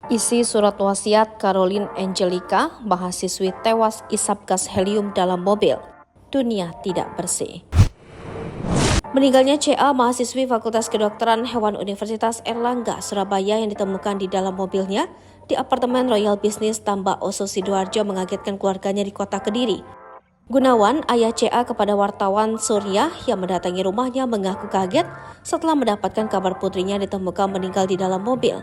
Isi surat wasiat Caroline Angelica, mahasiswi tewas isap gas helium dalam mobil. Dunia tidak bersih. Meninggalnya CA, mahasiswi Fakultas Kedokteran Hewan Universitas Erlangga, Surabaya yang ditemukan di dalam mobilnya di apartemen Royal Business Tambak Oso Sidoarjo mengagetkan keluarganya di kota Kediri. Gunawan, ayah CA kepada wartawan Surya yang mendatangi rumahnya mengaku kaget setelah mendapatkan kabar putrinya ditemukan meninggal di dalam mobil.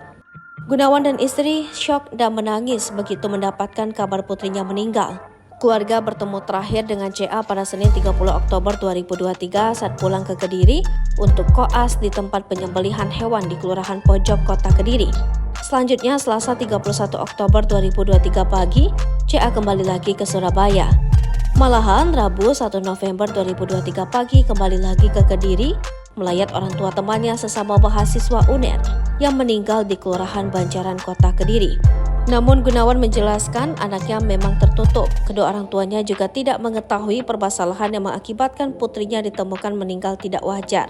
Gunawan dan istri syok dan menangis begitu mendapatkan kabar putrinya meninggal. Keluarga bertemu terakhir dengan CA pada Senin 30 Oktober 2023 saat pulang ke Kediri untuk koas di tempat penyembelihan hewan di Kelurahan Pojok, Kota Kediri. Selanjutnya, Selasa 31 Oktober 2023 pagi, CA kembali lagi ke Surabaya. Malahan, Rabu 1 November 2023 pagi kembali lagi ke Kediri, melayat orang tua temannya sesama mahasiswa UNER yang meninggal di Kelurahan Banjaran, Kota Kediri. Namun Gunawan menjelaskan anaknya memang tertutup. Kedua orang tuanya juga tidak mengetahui permasalahan yang mengakibatkan putrinya ditemukan meninggal tidak wajar.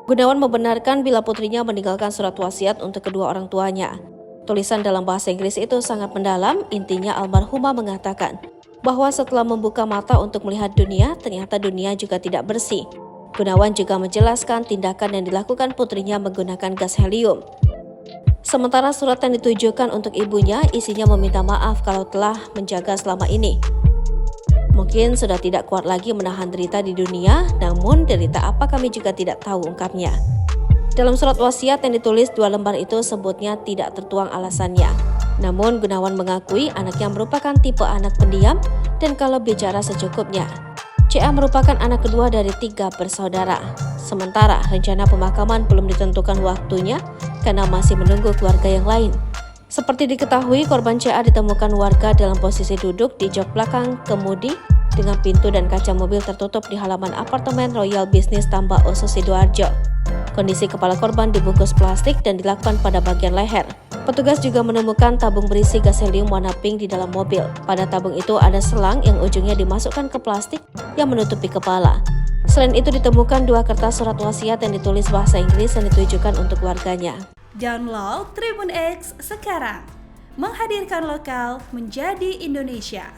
Gunawan membenarkan bila putrinya meninggalkan surat wasiat untuk kedua orang tuanya. Tulisan dalam bahasa Inggris itu sangat mendalam. Intinya almarhumah mengatakan bahwa setelah membuka mata untuk melihat dunia, ternyata dunia juga tidak bersih. Gunawan juga menjelaskan tindakan yang dilakukan putrinya menggunakan gas helium. Sementara surat yang ditujukan untuk ibunya isinya meminta maaf kalau telah menjaga selama ini. Mungkin sudah tidak kuat lagi menahan derita di dunia, namun derita apa kami juga tidak tahu, ungkapnya. Dalam surat wasiat yang ditulis 2 lembar itu sebutnya tidak tertuang alasannya. Namun Gunawan mengakui anaknya merupakan tipe anak pendiam dan kalau bicara secukupnya. CA merupakan anak kedua dari 3 bersaudara. Sementara rencana pemakaman belum ditentukan waktunya karena masih menunggu keluarga yang lain. Seperti diketahui, korban CA ditemukan warga dalam posisi duduk di jok belakang kemudi dengan pintu dan kaca mobil tertutup di halaman apartemen Royal Business Tambak Oso Sidoarjo. Kondisi kepala korban dibungkus plastik dan dilakukan pada bagian leher. Petugas juga menemukan tabung berisi gas helium warna pink di dalam mobil. Pada tabung itu ada selang yang ujungnya dimasukkan ke plastik yang menutupi kepala. Selain itu ditemukan 2 kertas surat wasiat yang ditulis bahasa Inggris yang ditujukan untuk warganya. Download Tribun X sekarang, menghadirkan lokal menjadi Indonesia.